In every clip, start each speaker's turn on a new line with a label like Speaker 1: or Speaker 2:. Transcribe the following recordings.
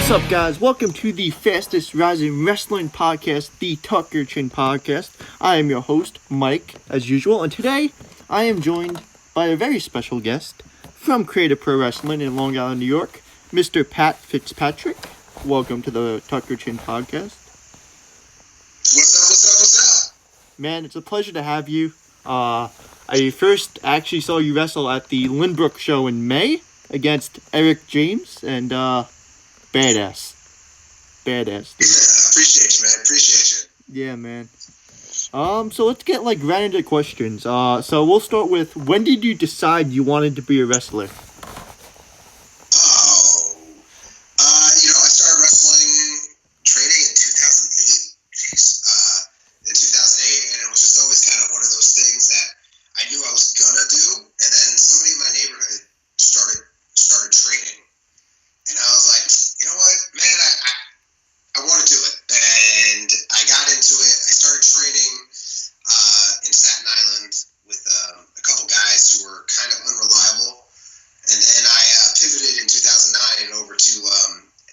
Speaker 1: What's up, guys? Welcome to the fastest rising wrestling podcast, the Tucker Chin Podcast. I am your host, Mike, as usual, and today I am joined by a very special guest from Creative Pro Wrestling in Long Island, New York, Mr. Pat FITZPATRIck. Welcome to the Tucker Chin Podcast.
Speaker 2: What's up?
Speaker 1: Man, it's a pleasure to have you. I first actually saw you wrestle at the Lynbrook show in May against Eric James, and badass, dude.
Speaker 2: Appreciate you, man. Appreciate you.
Speaker 1: Yeah, man. So let's get right into questions. So we'll start with, when did you decide you wanted to be a wrestler?
Speaker 2: I started wrestling training in 2008. In 2008, and it was just always kind of one of those things that I knew I was gonna do, and then somebody in my neighborhood started training, and I was like, you know what, man, I want to do it, and I got into it. I started training in Staten Island with a couple guys who were kind of unreliable, and then I pivoted in 2009 over to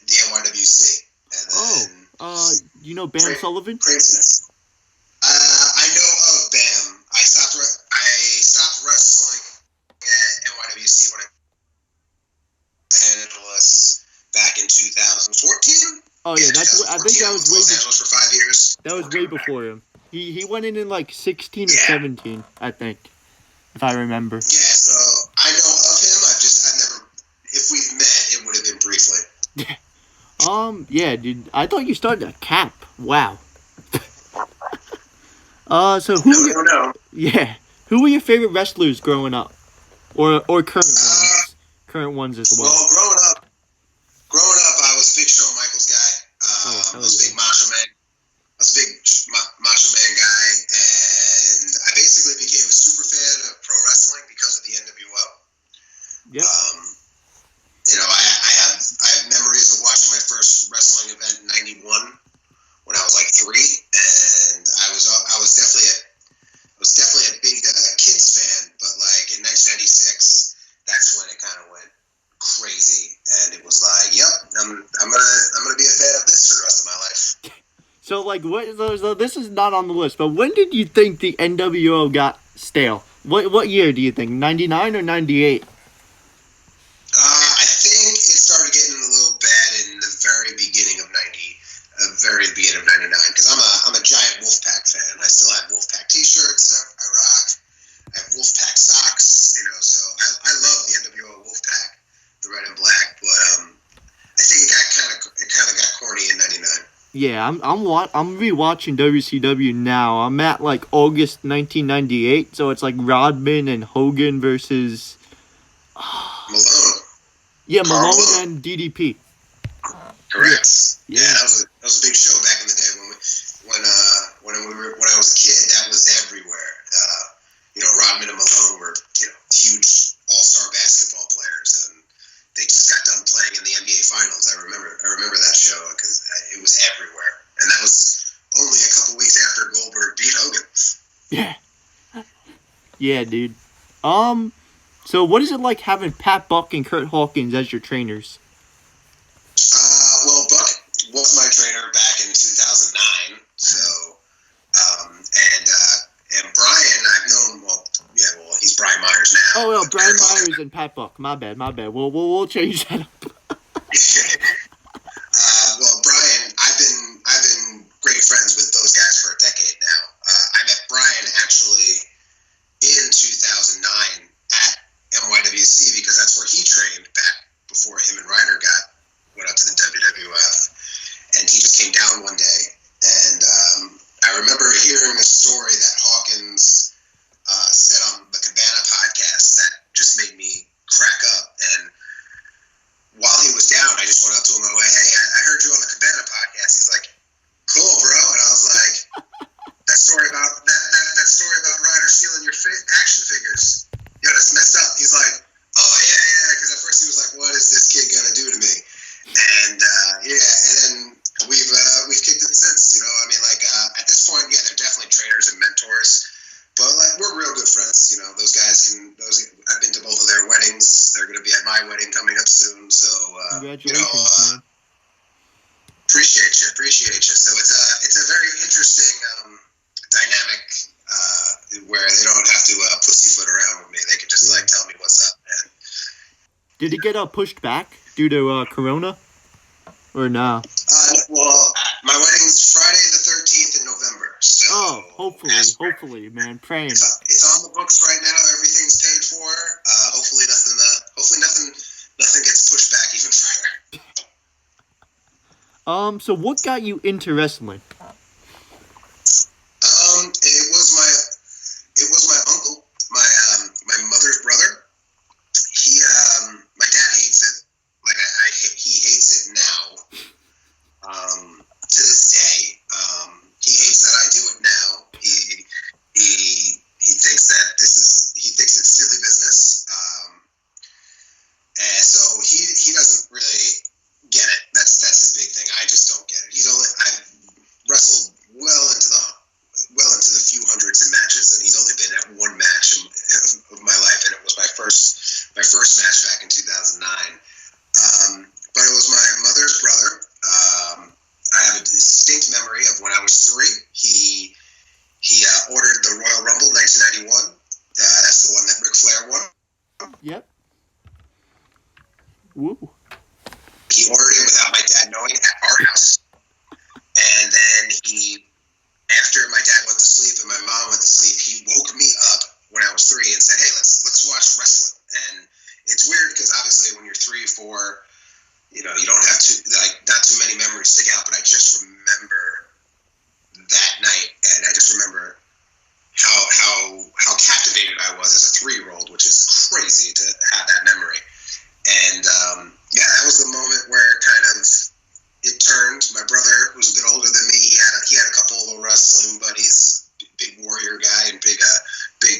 Speaker 2: the NYWC. And then
Speaker 1: you know Bam Sullivan?
Speaker 2: Craziness. I know of Bam. I stopped wrestling at NYWC when I Los Angeles back in 2014.
Speaker 1: Oh yeah, I think that was way
Speaker 2: Los Angeles for 5 years.
Speaker 1: That was way before him. He went in 16 or 17, I think, if I remember.
Speaker 2: Yeah, so I know of him. I've never. If we've met, it would have been briefly.
Speaker 1: Yeah, dude. I thought you started at Cap. Wow. So who?
Speaker 2: No.
Speaker 1: Yeah, who were your favorite wrestlers growing up, or current ones? Current ones as well.
Speaker 2: Well, growing up, I was a big Shawn Michaels guy. I was a big Macho Man. I was a big Macho Man guy, and I basically became a super fan of pro wrestling because of the NWO.
Speaker 1: Yep.
Speaker 2: I have memories of watching my first wrestling event in '91 when I was 3, and I was definitely a big kids fan, but in 1996, that's when it kind of went crazy, and it was yep, I'm gonna be a fan of this for the rest of my life.
Speaker 1: So this is not on the list, but when did you think the NWO got stale? What year do you think? 99 or 98?
Speaker 2: I think it started getting a little bad in the very beginning of 99, because I'm a giant Wolfpack fan. I still have Wolfpack T-shirts I rock. I have Wolfpack socks, so I love the NWO Wolfpack, the red and black, but I think it kind of got corny in 99.
Speaker 1: Yeah, I'm rewatching WCW now. I'm at August 1998, so it's Rodman and Hogan versus
Speaker 2: Malone.
Speaker 1: Yeah, Malone and DDP.
Speaker 2: Correct.
Speaker 1: Yeah,
Speaker 2: that was a big show back in the day when I was a kid. That was everywhere. Rodman and Malone were huge all-star basketball players, and they just got done playing in the NBA Finals. I remember that show because it was everywhere, and that was only a couple weeks after Goldberg beat Hogan.
Speaker 1: Yeah, dude. So what is it like having Pat Buck and Kurt Hawkins as your trainers?
Speaker 2: Well, Buck was my trainer back in 2009. So, and Brian, I've known. He's Brian Myers now.
Speaker 1: Oh, no, Brian Myers and Pat Buck. My bad. We'll change that up.
Speaker 2: Well, Brian, I've been great friends with those guys for a decade now. I met Brian actually in 2009 at NYWC because that's where he trained back before him and Ryder went up to the WWF, and he just came down one day, and I remember hearing a story that Hawkins said on the Cabana podcast that just made me crack up. And while he was down, I just went up to him and I went, "Hey, I heard you on the Cabana podcast." He's like, "Cool, bro." And I was like, that story about Ryder stealing your action figures, that's messed up." He's like, "Oh yeah," because at first he was like, "What is this kid gonna do to me?" And and then we've kicked it since. At this point, they're definitely trainers and mentors. But we're real good friends, Those guys I've been to both of their weddings. They're going to be at my wedding coming up soon. So
Speaker 1: congratulations, man.
Speaker 2: Appreciate you. So it's a very interesting dynamic where they don't have to pussyfoot around with me. They can just like tell me what's up. And
Speaker 1: did it get pushed back due to Corona, or no?
Speaker 2: Well, my wedding's Friday the 13th in November. So
Speaker 1: hopefully, man, praying.
Speaker 2: It's on the books right now. Everything's paid for. Hopefully nothing gets pushed back even further.
Speaker 1: So what got you into wrestling?
Speaker 2: It was my uncle, my mother's brother. He, my dad hates it. Like he hates it now. To this day, he hates that I do it now. He thinks that he thinks it's silly business. And so he doesn't really get it. That's his big thing. I just don't get it. I've wrestled well into the few hundreds in matches, and he's only been at one match of my life, and it was my first match back in 2009. But it was my mother's brother. I have a distinct memory of when I was 3. He ordered the Royal Rumble 1991. That's the one that Ric Flair won.
Speaker 1: Yep. Woo.
Speaker 2: He ordered it without my dad knowing at our house. And then after my dad went to sleep and my mom went to sleep, he woke me up when I was 3 and said, "Hey, let's watch wrestling." And it's weird because obviously when you're 3 or 4, you don't have not too many memories stick out, but I just remember that night, and I just remember how captivated I was as a 3-year-old, which is crazy to have that memory. And that was the moment where it turned. My brother, who's a bit older than me, he had a couple of wrestling buddies, big warrior guy and big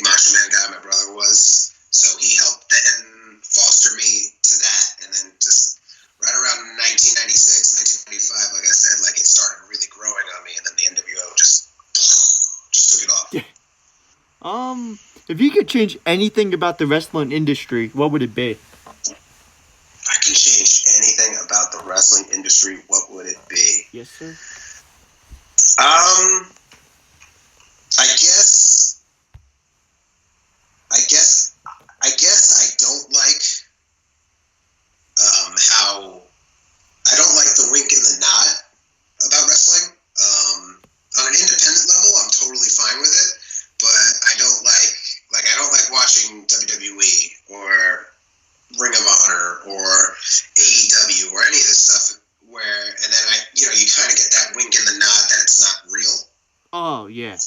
Speaker 2: macho man guy. My brother was, so he helped then foster me to that, and then just right around 1996, 1995, like I said, like it started really growing on me, and then the NWO just took it off.
Speaker 1: Yeah. If you could change anything about the wrestling industry, what would it be?
Speaker 2: I can change anything about the wrestling industry, what would it be?
Speaker 1: Yes, sir.
Speaker 2: I guess I don't like how I don't like the wink and the nod about wrestling. On an independent level, I'm totally fine with it, but I don't like watching WWE or Ring of Honor or AEW or any of this stuff and then you kind of get that wink and the nod that it's not real.
Speaker 1: Oh, yeah.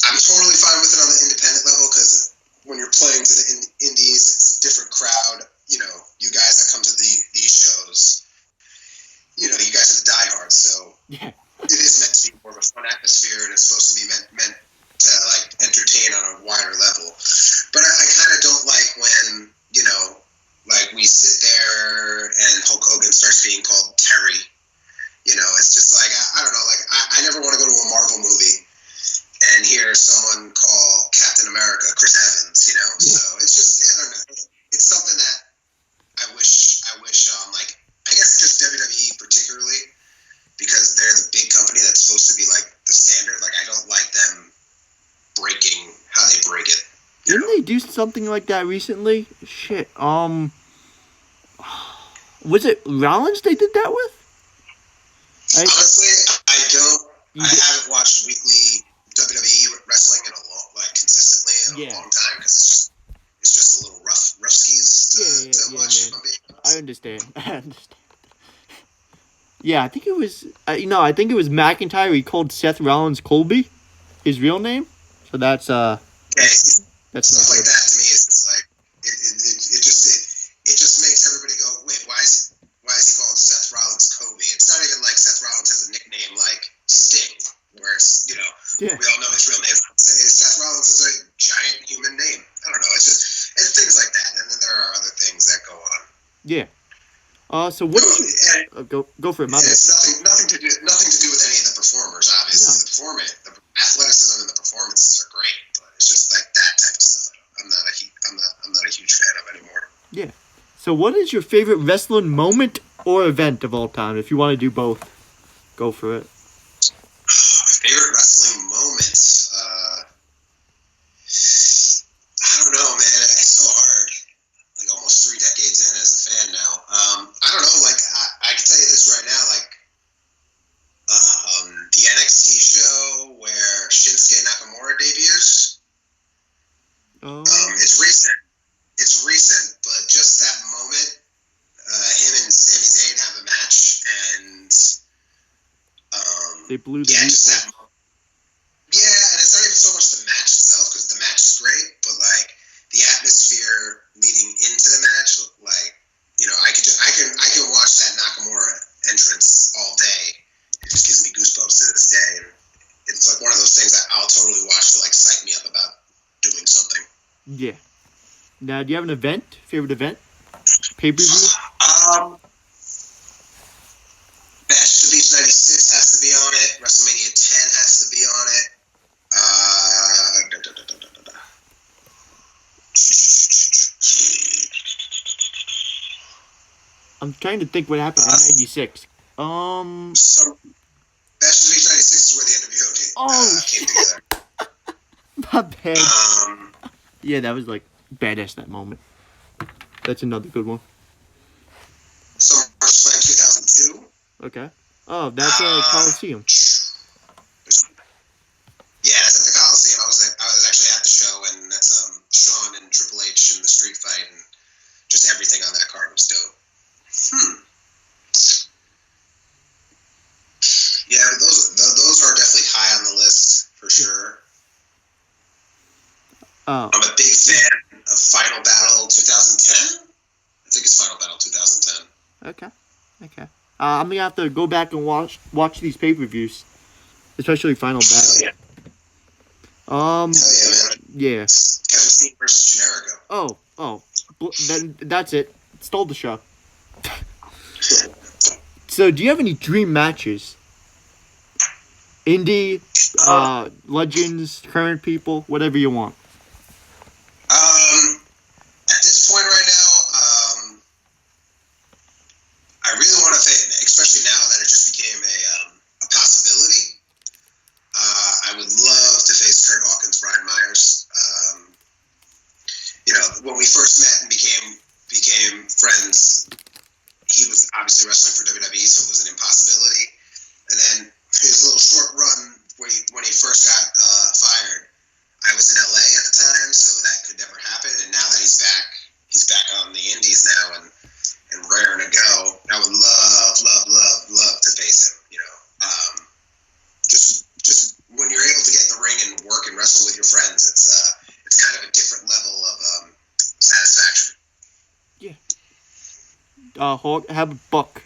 Speaker 2: I'm totally fine with it on the independent level because when you're playing to the indies, it's a different crowd. You guys that come to these shows, you guys are the diehards, so
Speaker 1: yeah.
Speaker 2: It is meant to be more of a fun atmosphere, and it's supposed to be meant to like entertain on a wider level. But I kind of don't like when like we sit there and Hulk Hogan starts being called Terry. It's just like I don't know. Like I never want to go to a Marvel movie and hear someone call Captain America Chris Evans. Yeah. So it's just I don't know. It's something that I wish like I guess just WWE particularly, because they're the big company that's supposed to be like the standard. Like I don't like them breaking how they break it.
Speaker 1: Didn't they do something like that recently? Shit. Was it Rollins they did that with?
Speaker 2: Honestly, I haven't watched weekly WWE wrestling consistently in a long time because it's just a little rough skis to watch.
Speaker 1: Man. I understand. Yeah, I think it was. I think it was McIntyre. He called Seth Rollins Colby, his real name. So that's
Speaker 2: that's stuff like that to me is just like it just makes everybody go, wait, why is he called Seth Rollins Kobe? It's not even like Seth Rollins has a nickname like Sting, where it's we all know his real name. Seth Rollins is a giant human name. I don't know. It's things like that, and then there are other things that go on. Yeah.
Speaker 1: So what? Go for it, man.
Speaker 2: It's nothing to do with any of the performers. Obviously, the athleticism and the performances are great, but it's just like that type of stuff. I'm not a huge fan of anymore.
Speaker 1: Yeah. So what is your favorite wrestling moment or event of all time. If you want to do both, go for it.
Speaker 2: Favorite wrestling moments? I don't know, man. It's so hard. Like almost 3 decades in as a fan now. I don't know. Like I can tell you this right now. Like the NXT show where Shinsuke Nakamura debuts.
Speaker 1: Oh.
Speaker 2: It's recent. It's recent, but just that moment, him and Sami Zayn have a match, and
Speaker 1: they blew the
Speaker 2: just that. Yeah, and it's not even so much the match itself, because the match is great, but like the atmosphere leading into the match, like I can watch that Nakamura entrance all day. It just gives me goosebumps to this day, and it's like one of those things that I'll totally watch to like psych me up about doing something.
Speaker 1: Yeah. Now, do you have an event? Favorite event? Pay-per-view?
Speaker 2: Bash at the Beach 96 has to be on it. WrestleMania 10 has to be on it.
Speaker 1: I'm trying to think what happened in 96.
Speaker 2: So Bash at the Beach 96 is where the NWO came together.
Speaker 1: My bad. Yeah, that was like badass that moment. That's another good one.
Speaker 2: SummerSlam 2002.
Speaker 1: Okay. Oh, that's Coliseum.
Speaker 2: Yeah, it's at the Coliseum. I was actually at the show, and that's Shawn and Triple H in the street fight, and just everything on that card was dope. Yeah, but those are definitely high on the list for sure.
Speaker 1: Oh.
Speaker 2: I'm a big fan of Final Battle 2010. I think it's Final Battle 2010.
Speaker 1: Okay. I'm gonna have to go back and watch these pay-per-views, especially Final Battle.
Speaker 2: Hell yeah.
Speaker 1: Hell
Speaker 2: yeah, man.
Speaker 1: Yeah.
Speaker 2: Kevin Steen versus Generico.
Speaker 1: Oh. Then that's it. Stole the show. So, do you have any dream matches? Indie, legends, current people, whatever you want.
Speaker 2: At this point right now, I really want to face, especially now that it just became a possibility. I would love to face Kurt Hawkins, Brian Myers. When we first met and became friends, he was obviously wrestling for WWE, so it was an impossibility. And then his little short run when he first got fired, I was in LA at the time, so that could never happen. And now that he's back on the Indies now and raring to go. I would love to face him. Just when you're able to get in the ring and work and wrestle with your friends, it's kind of a different level of satisfaction.
Speaker 1: Yeah. How about Buck?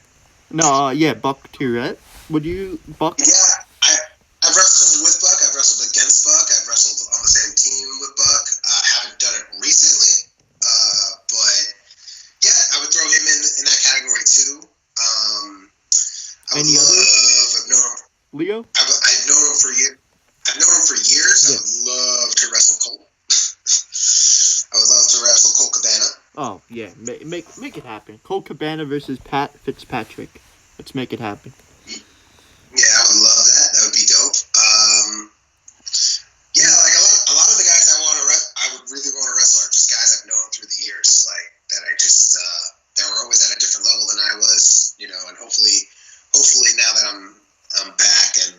Speaker 1: No, yeah, Buck too, right? Would you Buck?
Speaker 2: Yeah, I've wrestled with Buck. I've wrestled against Buck. I've wrestled on the same team with Buck. Haven't done it recently, but yeah, I would throw him in that category too. I would I've known him.
Speaker 1: Leo?
Speaker 2: I've known him for years. I've known him for years. Yeah. I would love to wrestle Colt. I would love to wrestle Colt Cabana.
Speaker 1: Oh yeah, make it happen. Colt Cabana versus Pat Fitzpatrick. Let's make it happen.
Speaker 2: Yeah, I would love that. That would be dope. Yeah, like a lot of the guys I would really want to wrestle are just guys I've known through the years, like that I just that were always at a different level than I was, and hopefully now that I'm back and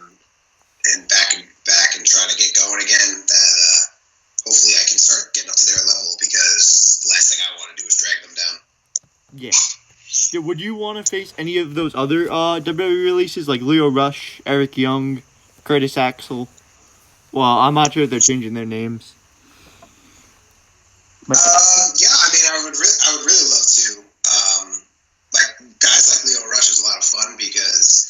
Speaker 2: back and trying to get going again, that hopefully I can start getting up to their level, because the last thing I want to do is drag them down.
Speaker 1: Yeah. Would you want to face any of those other WWE releases, like Leo Rush, Eric Young, Curtis Axel? Well, I'm not sure if they're changing their names.
Speaker 2: Yeah, I mean, I would really love to. Like guys like Leo Rush is a lot of fun, because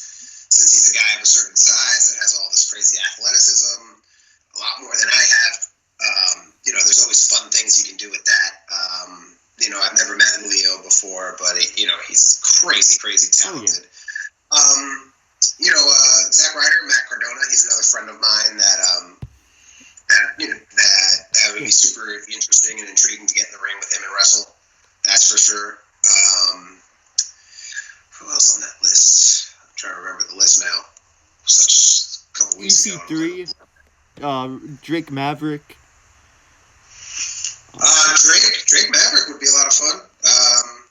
Speaker 2: since he's a guy of a certain size that has all this crazy athleticism, a lot more than I have. There's always fun things you can do with that. I've never met Leo before, but he's crazy talented. Oh, yeah. Zack Ryder, Matt Cardona, he's another friend of mine that would be super interesting and intriguing to get in the ring with him and wrestle. That's for sure. Who
Speaker 1: EC3, Drake Maverick.
Speaker 2: Drake Maverick would be a lot of fun.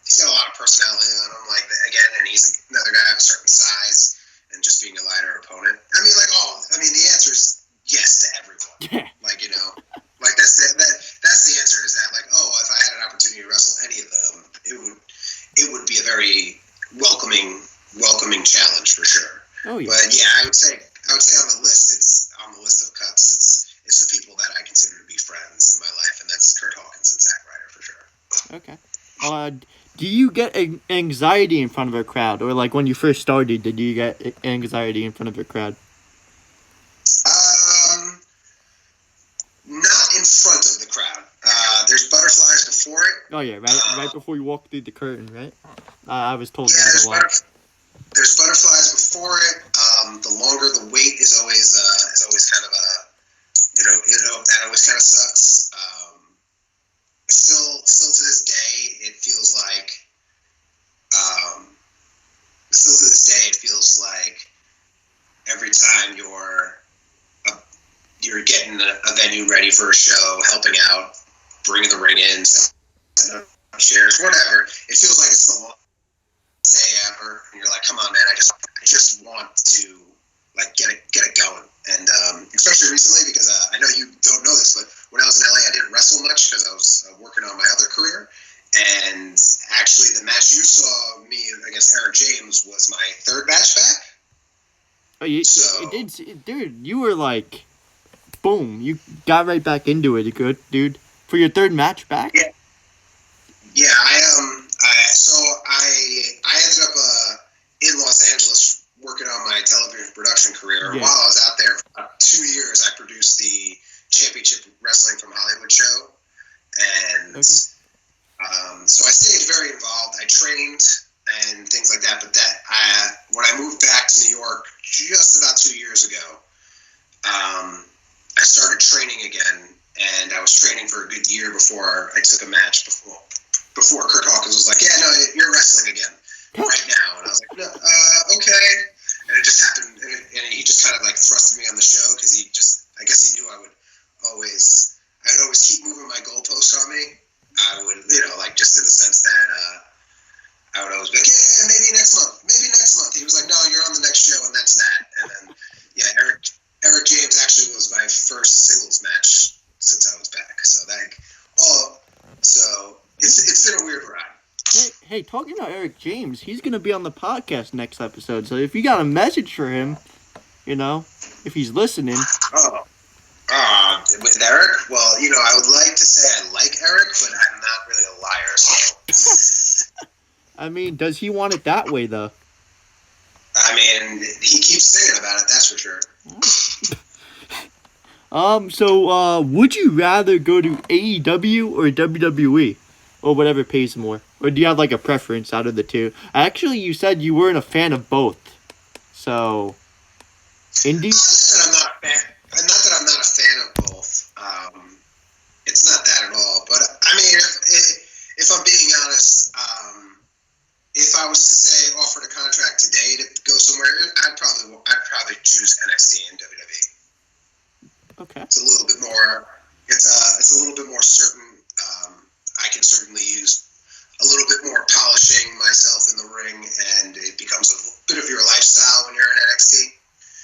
Speaker 2: He's got a lot of personality on him. Like again, and he's another guy of a certain size, and just being a lighter opponent. I mean, the answer is yes to everyone.
Speaker 1: Yeah.
Speaker 2: Like that's the answer. Is that like, oh, if I had an opportunity to wrestle any of them, it would be a very welcoming challenge for sure.
Speaker 1: Oh yeah.
Speaker 2: But yeah, I would say on the list of cuts, it's the people that I consider to be friends in my life, and that's Kurt Hawkins and Zack Ryder for sure.
Speaker 1: Okay. Do you get anxiety in front of a crowd, or like when you first started, did you get anxiety in front of a crowd?
Speaker 2: Not in front of the crowd. There's butterflies before it.
Speaker 1: Oh yeah, right before you walk through the curtain, right? I was told
Speaker 2: yeah,
Speaker 1: that a lot.
Speaker 2: There's butterflies before it. The longer the wait is always kind of that always kind of sucks. Still to this day, it feels like. Still to this day, it feels like every time you're getting a venue ready for a show, helping out, bringing the ring in, chairs, whatever. It feels like it's the longest day ever, and you're like, come on, man, I just want to like get it going. And especially recently, because I know you don't know this, but when I was in LA, I didn't wrestle much because I was working on my other career. And actually, the match you saw me against Eric James was my third match back.
Speaker 1: Oh, you did, dude. You were like, boom! You got right back into it, good dude. For your third match back.
Speaker 2: Yeah. Yeah, I ended up in Los Angeles working on my television production career.
Speaker 1: Yeah.
Speaker 2: While I was out there for about 2 years, I produced the Championship Wrestling from Hollywood show, and so I stayed very involved. I trained and things like that. But when I moved back to New York just about 2 years ago, I started training again, and I was training for a good year before I took a match before Kurt Hawkins was like, yeah, no, you're wrestling again right now. And I was like, no, okay. And it just happened, and he just kind of like thrusted me on the show because I guess he knew I'd always keep moving my goalposts on me. I would, like just in the sense that I would always be like, yeah, maybe next month. He was like, no, you're on the next show, and that's that. And then, yeah, Eric James actually was my first singles match since I was back. So it's been a weird ride.
Speaker 1: Hey, talking about Eric James, he's gonna be on the podcast next episode. So if you got a message for him, if he's listening.
Speaker 2: With Eric, well, I would like to say I like Eric, but I'm not really a liar. So.
Speaker 1: I mean, does he want it that way though?
Speaker 2: I mean, he keeps singing about it. That's for sure.
Speaker 1: So would you rather go to AEW or WWE, or whatever pays more, or do you have like a preference out of the two? Actually, you said you weren't a fan of both, so indie.
Speaker 2: Not that I'm not a fan of both. It's not that at all. But I mean, if I'm being honest, if I was to say offered a contract today to go somewhere, I'd probably choose NXT and WWE.
Speaker 1: Okay.
Speaker 2: It's a little bit more. It's a little bit more certain. I can certainly use a little bit more polishing myself in the ring, and it becomes a bit of your lifestyle when you're in NXT.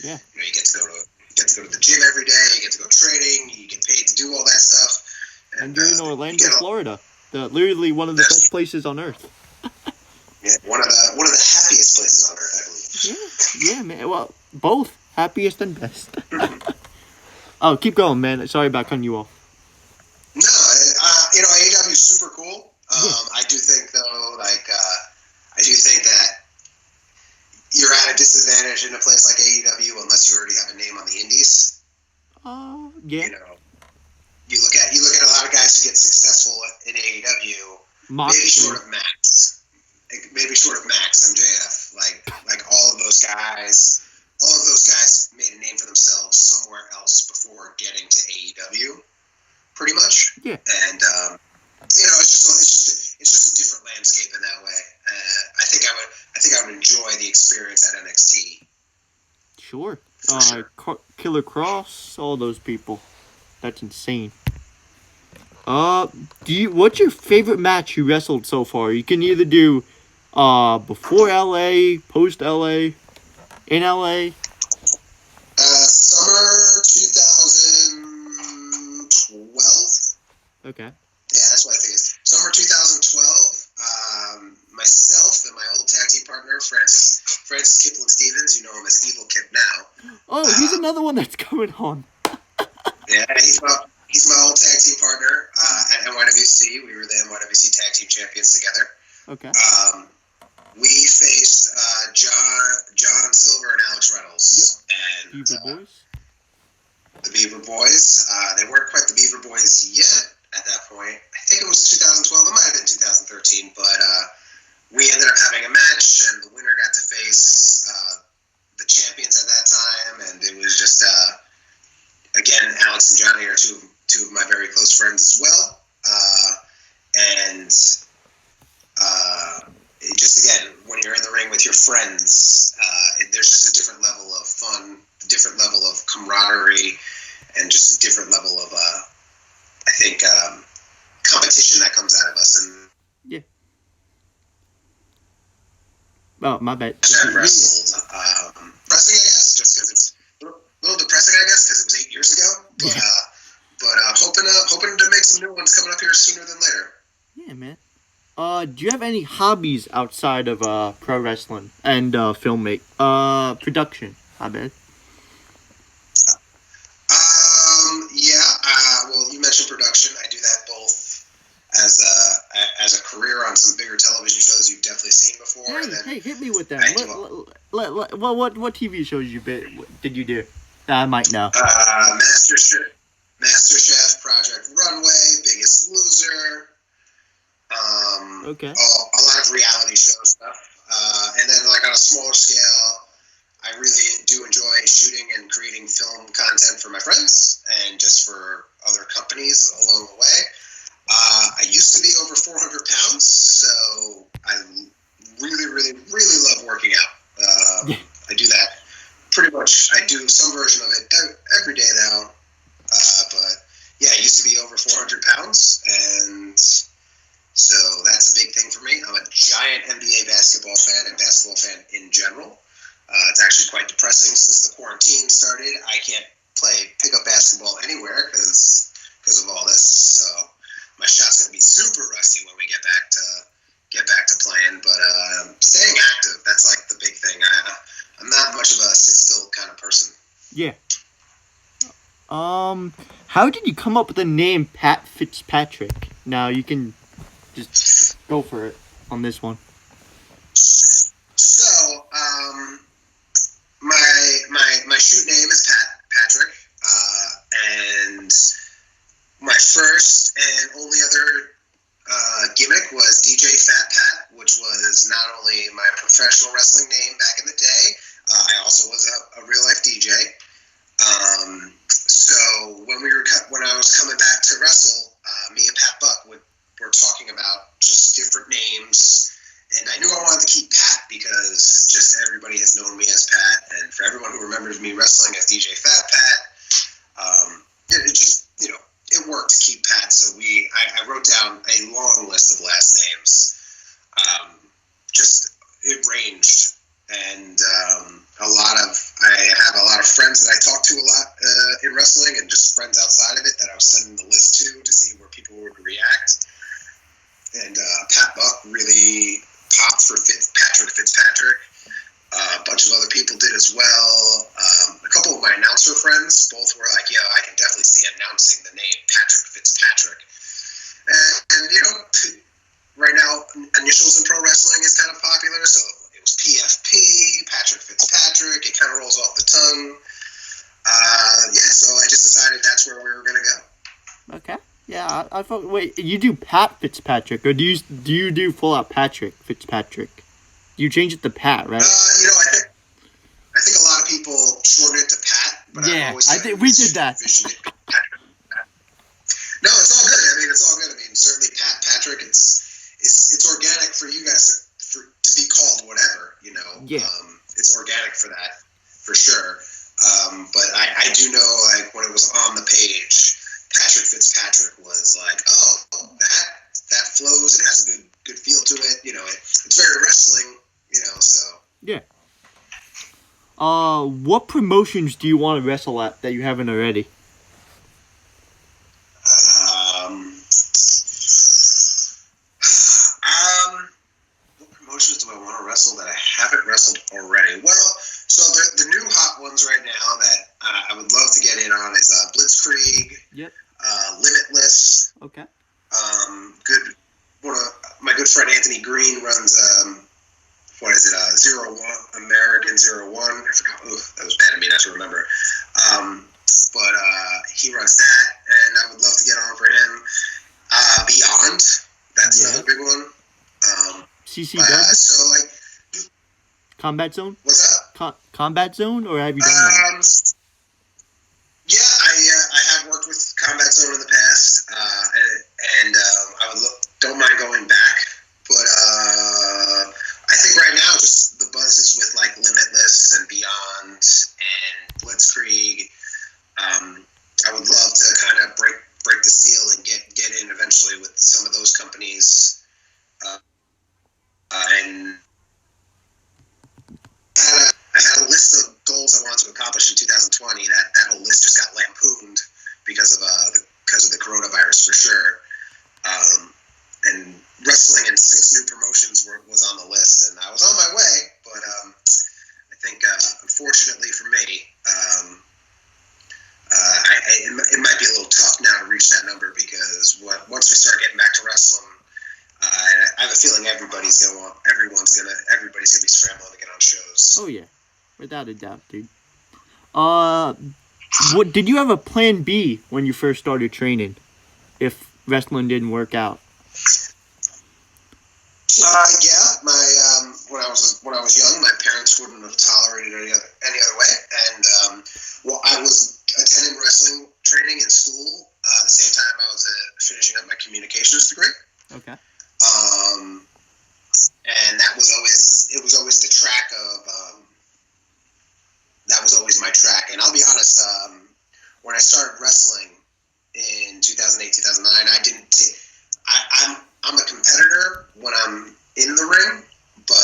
Speaker 1: Yeah.
Speaker 2: You get to go to the gym every day. You get to go training. You get paid to do all that stuff.
Speaker 1: And you're in Orlando, Florida, literally one of the best places on earth.
Speaker 2: Yeah, one of the happiest places on earth, I believe.
Speaker 1: Yeah, man. Well, both happiest and best. Oh, keep going, man. Sorry about cutting you off.
Speaker 2: No, AEW is super cool. I do think though, I do think that you're at a disadvantage in a place like AEW unless you already have a name on the indies.
Speaker 1: Yeah.
Speaker 2: You look at a lot of guys who get successful in AEW. Maybe short of Max MJF. Like all of those guys made a name for themselves somewhere else before getting to AEW. Pretty much.
Speaker 1: Yeah.
Speaker 2: And it's just a different landscape in that way. I think I would enjoy the experience at NXT.
Speaker 1: Sure. Killer Cross, all those people. That's insane. What's your favorite match you wrestled so far? You can either do before LA, post LA, in LA.
Speaker 2: Summer 2012.
Speaker 1: Okay.
Speaker 2: Yeah, that's what I think it's. Summer 2012. Myself and my old tag team partner, Francis Kipling Stevens. You know him as Evil Kip now.
Speaker 1: Oh, he's another one that's coming on.
Speaker 2: Yeah, he's my old tag team partner at NYWC. We were the NYWC tag team champions together.
Speaker 1: Okay.
Speaker 2: We faced John Silver and Alex Reynolds. Yep. And
Speaker 1: Beaver Boys.
Speaker 2: The Beaver Boys. They weren't quite the Beaver Boys yet at that point. I think it was 2012. It might have been 2013, but we ended up having a match, and the winner got to face the champions at that time, and it was just again, Alex and Johnny are two of my very close friends as well, and it just, again, when you're in the ring with your friends, there's just a different level of fun, a different level of camaraderie, and just a different level of, I think, competition that comes out of us. And
Speaker 1: yeah. Oh, my bad.
Speaker 2: I've wrestled wrestling, I guess, just because it's a little depressing, I guess, because it was 8 years ago. But hoping to make some new ones coming up here sooner than later.
Speaker 1: Yeah, man. Do you have any hobbies outside of pro wrestling and production? I bet.
Speaker 2: Well, you mentioned production. I do that both as a career on some bigger television shows you've definitely seen before.
Speaker 1: Hey, hit me with that. What TV shows did you do that I might know?
Speaker 2: MasterChef, Project Runway, Biggest Loser.
Speaker 1: Okay.
Speaker 2: A lot of reality show stuff. And then, like, on a smaller scale, I really do enjoy shooting and creating film content for my friends and just for other companies along the way. I used to be over 400 pounds, so I really, really, really love working out. I do that pretty much. I do some version of it every day now. But yeah, I used to be over 400 pounds, and so that's a big thing for me. I'm a giant NBA basketball fan and basketball fan in general. It's actually quite depressing since the quarantine started. I can't play pickup basketball anywhere because of all this. So my shot's going to be super rusty when we get back to playing. But staying active, that's like the big thing. I'm not much of a sit still kind of person.
Speaker 1: Yeah. How did you come up with the name Pat Fitzpatrick? Now you can just go for it on this one.
Speaker 2: So, my shoot name is Patrick, and my first and only other gimmick was DJ Fat Pat, which was not only my professional wrestling name back in the day, I also was a real life DJ. So when I was coming back to wrestle, me and Pat Buck were talking about just different names, and I knew I wanted to keep Pat because just everybody has known me as Pat, and for everyone who remembers me wrestling as DJ Fat Pat, it just, it worked to keep Pat. So I wrote down a long list of last names. It ranged. And I have a lot of friends that I talk to a lot in wrestling, and just friends outside of it that I was sending the list to see where people would react. And Pat Buck really popped for Patrick Fitzpatrick. A bunch of other people did as well. A couple of my announcer friends both were like, "Yeah, I can definitely see announcing the name Patrick Fitzpatrick." And right now, initials in pro wrestling is kind of popular, so it was PFP, Patrick Fitzpatrick. It kind of rolls off the tongue. So I just decided that's where we were going to go.
Speaker 1: Okay. Yeah, I thought. Wait, you do Pat Fitzpatrick, or do you do full out Patrick Fitzpatrick? You change it to Pat, right?
Speaker 2: I think a lot of people shorten it to Pat, but
Speaker 1: yeah, I think we did that.
Speaker 2: No, it's all good. I mean, it's all good. I mean, certainly Patrick. It's organic for you guys to be called whatever,
Speaker 1: Yeah.
Speaker 2: It's organic for that, for sure. But I I do know, like, when it was on the page, Patrick FITZPATRIck was like, oh, that flows. It has a good feel to it. You know, it's very wrestling. You know, so
Speaker 1: Yeah. What promotions do you want to wrestle at that you haven't already?
Speaker 2: What promotions do I want to wrestle that I haven't wrestled already? Well, so the new hot ones right now that I would love to get in on is Blitzkrieg.
Speaker 1: Yep.
Speaker 2: Limitless.
Speaker 1: Okay.
Speaker 2: My good friend Anthony Green runs what is it? 01 American 01. I forgot. Ooh, that was bad of me not to remember. But he runs that, and I would love to get on for him. Beyond. That's another big one.
Speaker 1: CCW.
Speaker 2: So like.
Speaker 1: Combat Zone.
Speaker 2: What's that?
Speaker 1: Combat Zone, or have you done that?
Speaker 2: Yeah, I have worked with Combat Zone in the past, and I don't mind going back. But I think right now just the buzz is with like Limitless and Beyond and Blitzkrieg. I would love to kind of break the seal and get in eventually with some of those companies. And I had a list of goals I wanted to accomplish in 2020. That whole list just got lampooned because of the coronavirus for sure. And wrestling in 6 new promotions was on the list, and I was on my way. But I think unfortunately for me, it might be a little tough now to reach that number because once we start getting back to wrestling, I have a feeling everybody's gonna be scrambling to get on shows.
Speaker 1: Oh yeah, without a doubt, dude. What did you have a plan B when you first started training? If wrestling didn't work out.
Speaker 2: Yeah, when I was young, my parents wouldn't have tolerated any other way, and I was attending wrestling training in school at the same time I was finishing up my communications degree.
Speaker 1: Okay.
Speaker 2: And that was always the track of that was always my track. And I'll be honest, when I started wrestling in 2008, 2009, I'm a competitor when I'm in the ring, but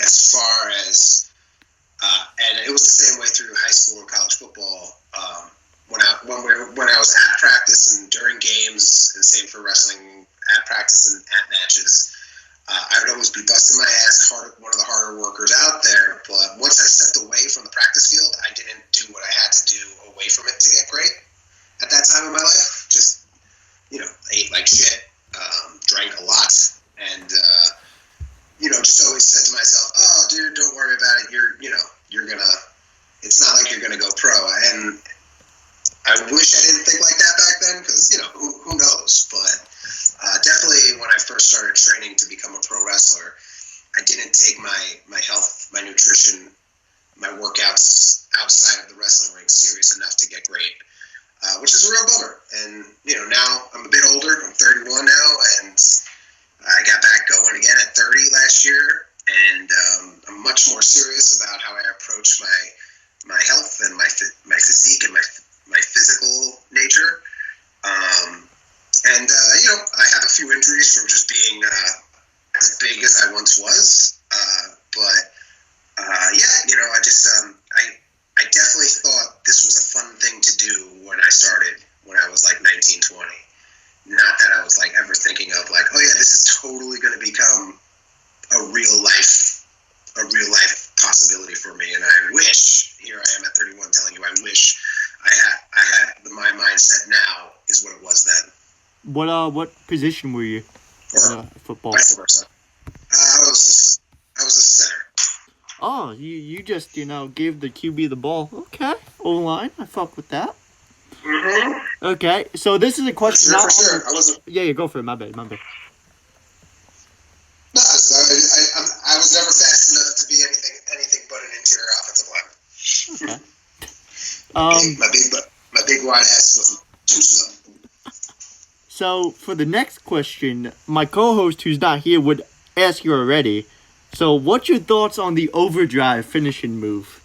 Speaker 2: as far as and it was the same way through high school and college football. When I was at practice and during games, and same for wrestling, at practice and at matches, I would always be busting my ass, one of the harder workers out there. But once I stepped away from the practice field, I didn't do what I had to do away from it to get great. At that time in my life, just ate like shit, drank a lot, and just always said to myself, "Oh, dude, don't worry about it. You're gonna. It's not like you're gonna go pro." And I wish I didn't think like that back then, because who knows? But definitely when I first started training to become a pro wrestler, I didn't take my health, my nutrition, my workouts outside of the wrestling ring serious enough to get great, which is a real bummer. And now I'm a bit older. I'm 31 now, and I got back going again at 30 last year, and I'm much more serious about how I approach my health and my physique and my physical nature. And I have a few injuries from just being as big as I once was. I definitely thought this was a fun thing to do when I started, when I was like 19, 20. Not that I was like ever thinking of like, oh yeah, this is totally going to become a real life possibility for me. And I wish, here I am at 31 telling you, I wish I had my mindset now is what it was then.
Speaker 1: What position were you in football?
Speaker 2: Vice versa. I was a center.
Speaker 1: Oh, you just gave the QB the ball. Okay, O-line. I fuck with that.
Speaker 2: Mm-hmm.
Speaker 1: Okay, so this is a question.
Speaker 2: For sure. I wasn't.
Speaker 1: Yeah, go for it. My bad.
Speaker 2: No, I was never fast enough to be anything but an interior offensive lineman.
Speaker 1: Okay.
Speaker 2: My big wide ass wasn't too slow.
Speaker 1: So for the next question, my co-host who's not here would ask you already. So what's your thoughts on the overdrive finishing move?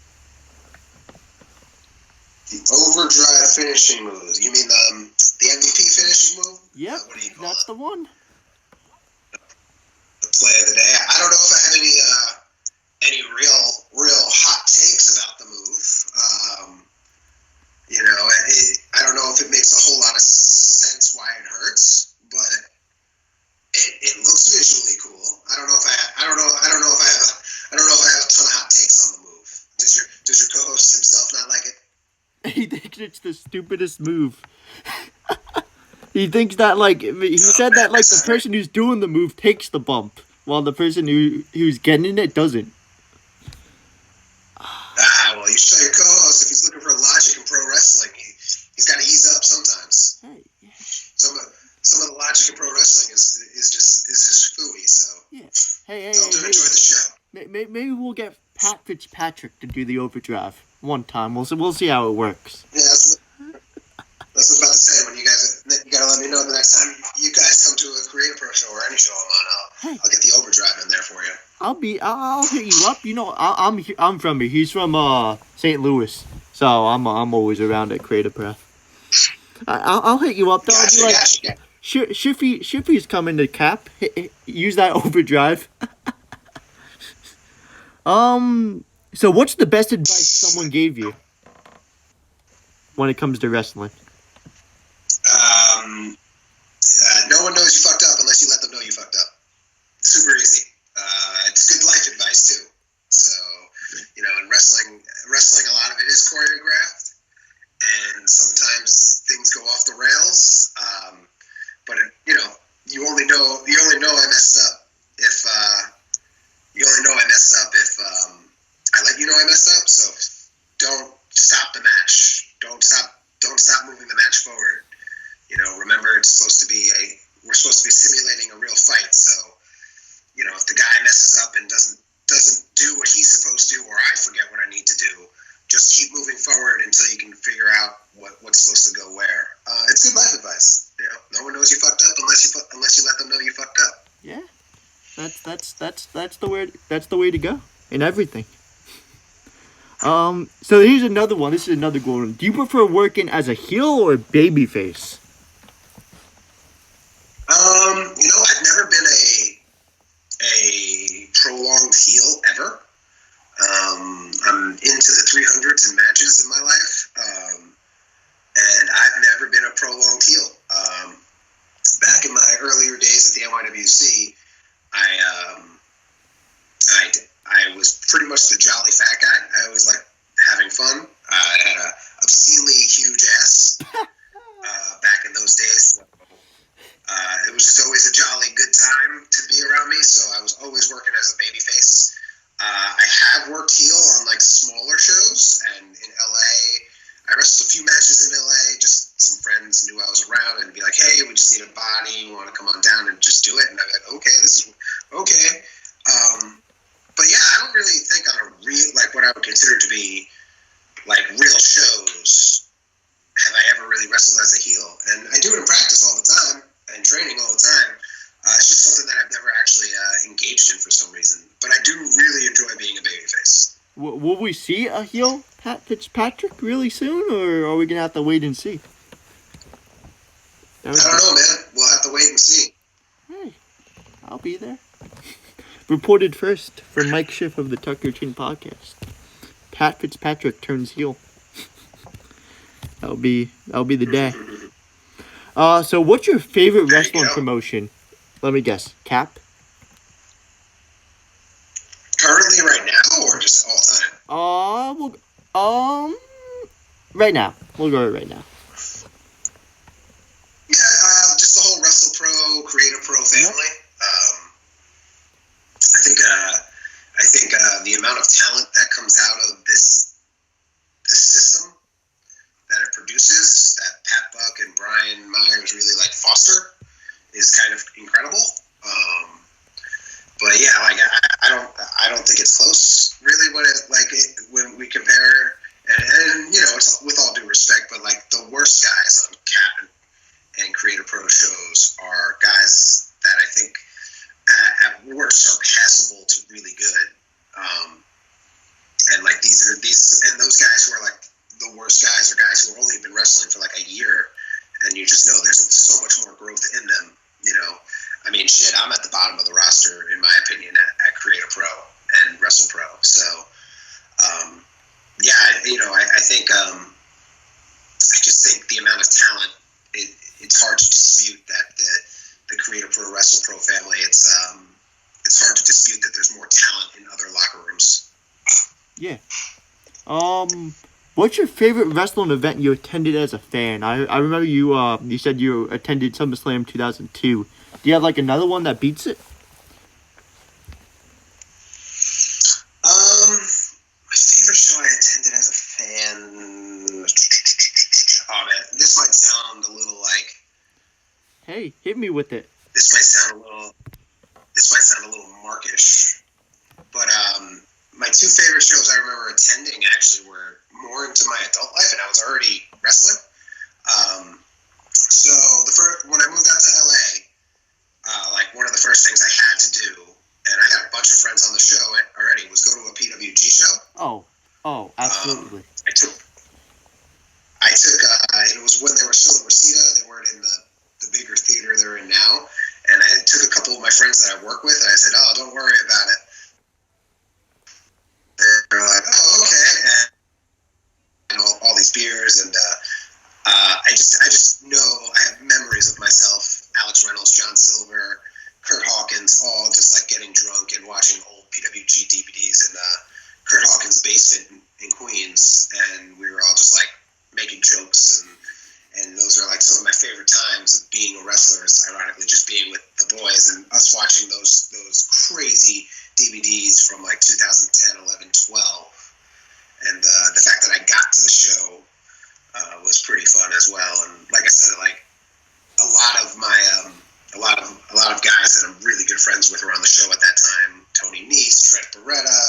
Speaker 2: The overdrive finishing move. You mean the MVP finishing move?
Speaker 1: Yep,
Speaker 2: What do you call
Speaker 1: that's
Speaker 2: it?
Speaker 1: the one.
Speaker 2: The play of the day. I don't know if I have any real hot takes about the move. I don't know if it makes a whole lot of sense why it hurts, but it looks visually cool. I don't know if I have a ton of hot takes on the move. Does your co-host himself not like it?
Speaker 1: He thinks it's the stupidest move. He thinks that, like, he said that, like, the person who's doing the move takes the bump, while the person who's getting it doesn't.
Speaker 2: Well, you show your co-host if he's looking for logic in pro wrestling. He's got to ease up sometimes.
Speaker 1: Hey, yeah.
Speaker 2: Some of the logic in pro wrestling is just phooey. So
Speaker 1: Yeah. Hey,
Speaker 2: enjoy the show.
Speaker 1: Maybe we'll get FITZPATRICK to do the overdrive one time. We'll see how it works.
Speaker 2: Yeah, that's what I was about to say. When you gotta let me know the next time you guys come to a Creative Pro show or any show I'm on. I'll get the overdrive in there for you.
Speaker 1: I'll hit you up. You know, I'm from here. He's from St. Louis, so I'm always around at Creative Pro. I'll hit you up. Though.
Speaker 2: Gotcha.
Speaker 1: Shiffy's coming to Cap. Use that overdrive. So what's the best advice someone gave you when it comes to wrestling?
Speaker 2: No one knows you fucked up unless you let them know you fucked up. Super easy. It's good life advice too. So, in wrestling, a lot of it is choreographed, and sometimes things go off the rails. But you only know I messed up if I let you know I messed up. So don't stop the match. Don't stop moving the match forward. Remember we're supposed to be simulating a real fight. So, if the guy messes up and doesn't do what he's supposed to, or I forget what I need to do, just keep moving forward until you can figure out what's supposed to go where. It's good life advice. No one knows you fucked up unless you let them know you fucked up.
Speaker 1: Yeah, that's the way to go in everything. So here's another one. This is another good one. Do you prefer working as a heel or a babyface?
Speaker 2: I've never been a prolonged heel ever. I'm into the 300s in matches in my life, and I've never been a prolonged heel. Back in my earlier days at the NYWC, I was pretty much the jolly fat guy. I always liked having fun. I had a obscenely huge ass back in those days. It was just always a jolly good time to be around me, so I was always working as a babyface. I have worked heel on smaller shows, and in LA, I wrestled a few matches in LA. Just some friends knew I was around and be like, "Hey, we just need a body. You want to come on down and just do it?" And I'd be like, "Okay, this is okay." But yeah, I don't really think on a real what I would consider to be real shows have I ever really wrestled as a heel, and I do it in practice all the time and training all the time. It's just something that I've never actually engaged in for some reason. But I do really enjoy being a babyface.
Speaker 1: Will we see a heel FITZPATRICK really soon, or are we gonna have to wait and see?
Speaker 2: I don't know, man. We'll have to wait and see.
Speaker 1: Hey, I'll be there. Reported first from Mike Schiff of the Tucker Chin podcast. FITZPATRICK turns heel. That'll be the day. So what's your favorite wrestling promotion? Let me guess. Cap?
Speaker 2: Currently, right now, or just all time?
Speaker 1: Right now. We'll go right now.
Speaker 2: Yeah, just the whole WrestlePro, Creative Pro family. I think the amount of talent that comes out of this system that it produces, that Pat Buck and Brian Myers really foster, is kind of incredible. But yeah, I don't think it's close really when we compare, and it's with all due respect, but the worst guys on Cap and Creative Pro shows are guys that I think at worst are passable to really good. And these and those guys who are the worst guys are guys who have only been wrestling for like a year, and you just know there's so much more growth in them. You know, I mean, shit, I'm at the bottom of the roster in my opinion at Create a Pro and Wrestle Pro. So, yeah, I think I just think the amount of talent, it's hard to dispute that the Create a Pro Wrestle Pro family. It's hard to dispute that there's more talent in other locker rooms.
Speaker 1: Yeah. What's your favorite wrestling event you attended as a fan? I remember you said you attended SummerSlam 2002. Do you have like another one that beats it?
Speaker 2: My favorite show I attended as a fan. Oh man, this might sound a little like.
Speaker 1: Hey, hit me with it.
Speaker 2: This might sound a little markish, but my two favorite shows I remember attending actually were more into my adult life, and I was already wrestling. So when I moved out to LA, like one of the first things I had to do, and I had a bunch of friends on the show already, was go to a PWG show.
Speaker 1: Oh, absolutely.
Speaker 2: I took. It was when they were still in Reseda. They weren't in the bigger theater they're in now. And I took a couple of my friends that I work with, and I said, "Oh, don't worry about it." They're like, "Oh, okay," and all these beers, and I just know I have memories of myself, Alex Reynolds, John Silver, Kurt Hawkins, all just like getting drunk and watching old PWG DVDs in Kurt Hawkins' basement in Queens, and we were all just like making jokes, and those are like some of my favorite times of being a wrestler, is ironically just being with the boys and us watching those crazy DVDs from like 2010, 11, 12. And the fact that I got to the show was pretty fun as well. And like I said, like a lot of guys that I'm really good friends with were on the show at that time. Tony Nese, Trent Beretta,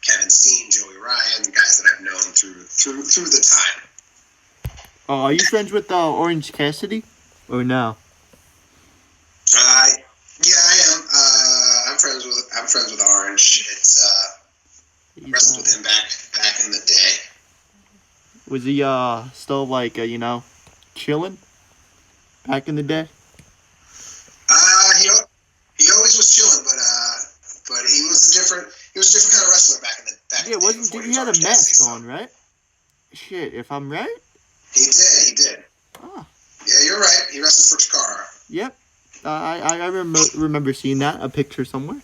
Speaker 2: Kevin Steen, Joey Ryan, guys that I've known through the time.
Speaker 1: Oh, are you friends with Orange Cassidy, or no?
Speaker 2: Yeah, I am. I'm friends with Orange. It's wrestled with him back in the day.
Speaker 1: Was he still like chilling back in the day?
Speaker 2: He always was chilling, but he was a different kind of wrestler back in the day.
Speaker 1: Yeah, he had a mask on, right? Shit, if I'm right.
Speaker 2: He did.
Speaker 1: Oh.
Speaker 2: Yeah, you're right. He wrestled for Chikara.
Speaker 1: Yep. I remember seeing a picture somewhere.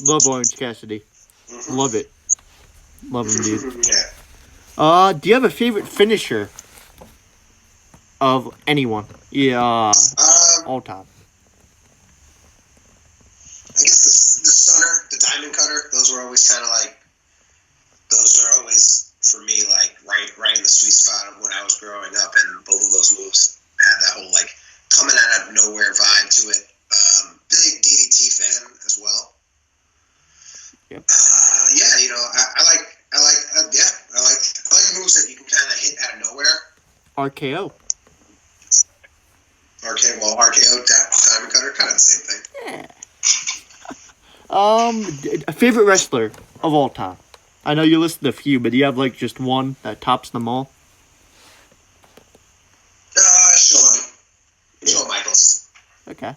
Speaker 1: Love Orange Cassidy. Mm-hmm. Love it. Love him, dude.
Speaker 2: Yeah.
Speaker 1: Do you have a favorite finisher of anyone? Yeah. All time.
Speaker 2: I guess the stunner, the diamond cutter, those are always for me, like right in the sweet spot of when I was growing up, and both of those moves had that whole like coming out of nowhere vibe to it. Big DDT fan as well.
Speaker 1: Yep.
Speaker 2: Yeah, I like moves that you can kind of hit out of nowhere.
Speaker 1: RKO.
Speaker 2: RKO, diamond cutter, kind of the same thing.
Speaker 1: Yeah. A favorite wrestler of all time. I know you listed a few, but do you have like just one that tops them all?
Speaker 2: Shawn Michaels.
Speaker 1: Okay.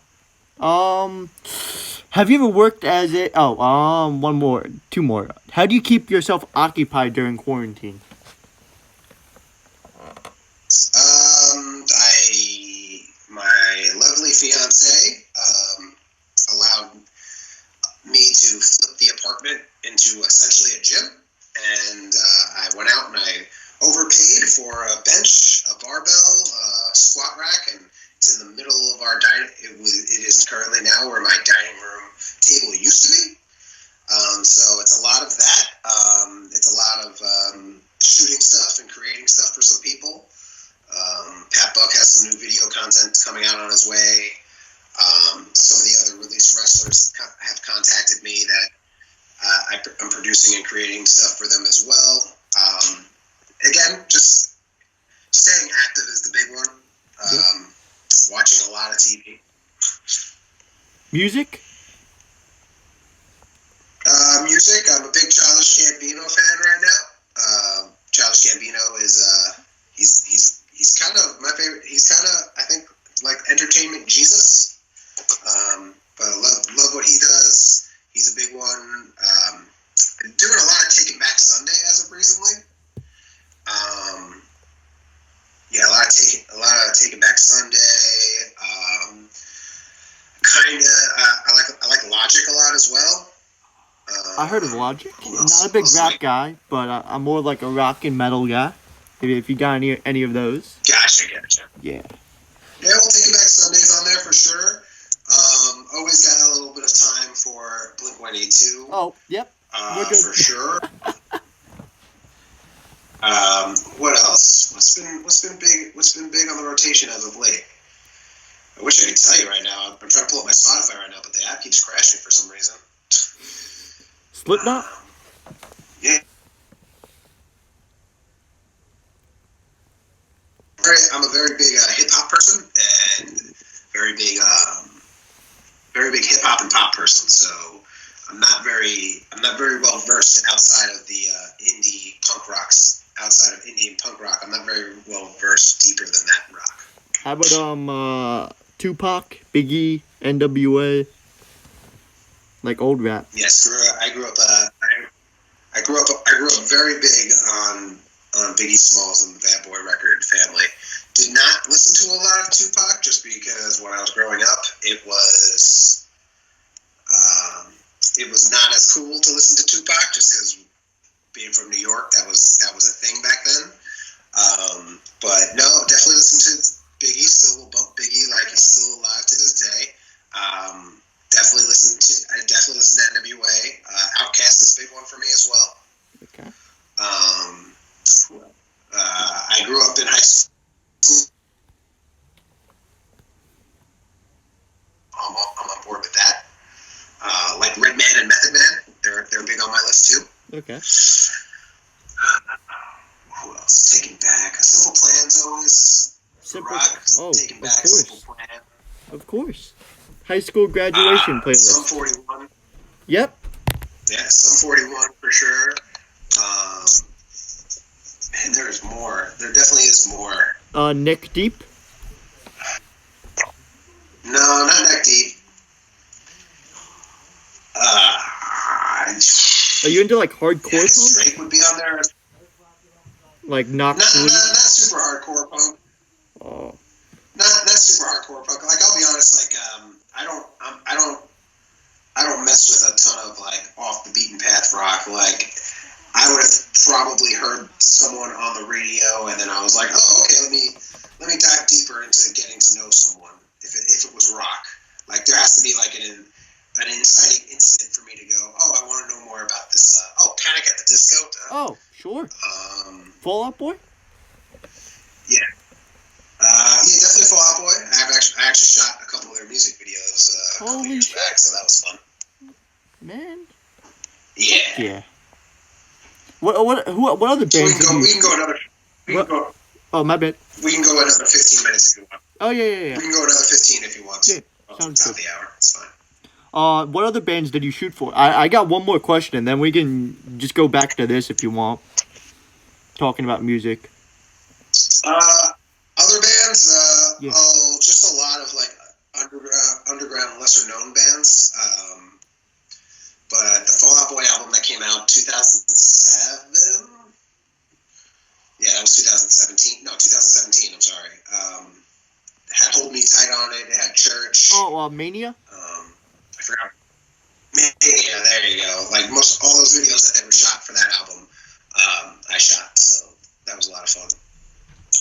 Speaker 1: Have you ever worked as a? Two more. How do you keep yourself occupied during quarantine?
Speaker 2: My lovely fiance allowed me to flip the apartment into essentially a gym, and I went out and I overpaid for a bench, a barbell, a squat rack, and it's in the middle of our dining. It is currently now where my dining room table used to be. So it's a lot of that. It's a lot of shooting stuff and creating stuff for some people. Pat Buck has some new video content coming out on his way. Some of the other released wrestlers have contacted me that I'm producing and creating stuff for them as well. Again, just staying active is the big one. Watching a lot of TV.
Speaker 1: Music?
Speaker 2: Music. I'm a big Childish Gambino fan right now. Childish Gambino is he's kind of my favorite. He's kind of, I think, like entertainment Jesus. But I love what he does. He's a big one. Been doing a lot of Taking Back Sunday as of recently. Yeah, a lot of Taking Back Sunday. I like Logic a lot as well.
Speaker 1: I heard of Logic. Not a big rap guy, but I'm more like a rock and metal guy. If you got any of those.
Speaker 2: Gotcha.
Speaker 1: Yeah.
Speaker 2: Yeah, well, Taking Back Sunday's on there for sure. Always got a little bit of time for Blink-182.
Speaker 1: Oh, yep. We're good.
Speaker 2: For sure. What else? What's been big on the rotation as of late? I wish I could tell you right now. I'm trying to pull up my Spotify right now, but the app keeps crashing for some reason.
Speaker 1: Slipknot?
Speaker 2: Yeah. I'm a very big hip hop person and very big hip hop and pop person. So I'm not very well versed outside of the indie punk rocks. Outside of indie and punk rock, I'm not very well versed deeper than that rock.
Speaker 1: How about Tupac, Biggie, NWA, like old rap?
Speaker 2: Yes, I grew up very big on Biggie Smalls and the Bad Boy Record family. Did not listen to a lot of Tupac just because when I was growing up, it was not as cool to listen to Tupac just because being from New York, that was a thing back then. But no, definitely listen to Biggie. Still will bump Biggie like he's still alive to this day. I definitely listen to NWA. Outkast is a big one for me as well.
Speaker 1: Okay.
Speaker 2: I grew up in high school. I'm on board with that. Like Redman and Method Man, they're big on my list too.
Speaker 1: Okay.
Speaker 2: Who else? Taking Back. Simple Plan's always.
Speaker 1: Simple.
Speaker 2: Rock.
Speaker 1: Oh,
Speaker 2: Taking Back.
Speaker 1: of course.
Speaker 2: Simple Plan.
Speaker 1: Of course. High school graduation playlist.
Speaker 2: Sum 41.
Speaker 1: Yep.
Speaker 2: Yeah, Sum 41 for sure. And there's more. There definitely is more.
Speaker 1: Neck Deep.
Speaker 2: No, not Neck Deep.
Speaker 1: Are you into like hardcore
Speaker 2: Yeah,
Speaker 1: punk?
Speaker 2: Drake would be on there.
Speaker 1: Like Knock
Speaker 2: Not
Speaker 1: Loose?
Speaker 2: super hardcore punk.
Speaker 1: Oh.
Speaker 2: Not super hardcore punk. Like I'll be honest, like I don't mess with a ton of like off the beaten path rock. Like I would have probably heard someone on the radio, and then I was like, oh, okay, let me dive deeper into getting to know someone. If it was rock, like there has to be like an inciting incident for me to go, oh, I want to know more about this. Panic at the Disco.
Speaker 1: Oh, sure. Fall Out Boy?
Speaker 2: Yeah. Definitely Fall Out Boy. I actually shot a couple of their music videos a couple years back, so that was fun.
Speaker 1: Man.
Speaker 2: Yeah.
Speaker 1: Yeah. What other bands?
Speaker 2: We can go another.
Speaker 1: Oh, my bad.
Speaker 2: We can go another 15 minutes if you want.
Speaker 1: Oh, yeah.
Speaker 2: We can go another 15 if you want to.
Speaker 1: Yeah, sounds
Speaker 2: top
Speaker 1: good.
Speaker 2: of the hour. It's fine.
Speaker 1: What other bands did you shoot for? I got one more question, and then we can just go back to this if you want. Talking about music.
Speaker 2: Other bands,
Speaker 1: Yeah.
Speaker 2: just a lot of like underground, lesser known bands. But the Fall Out Boy album that came out 2007. Yeah, that was 2017. No, 2017. I'm sorry. Had Hold Me Tight on it. It had Church.
Speaker 1: Oh, Mania?
Speaker 2: I forgot. Mania, there you go. Like all those videos that they were shot for that album, I shot. So that was a lot of fun.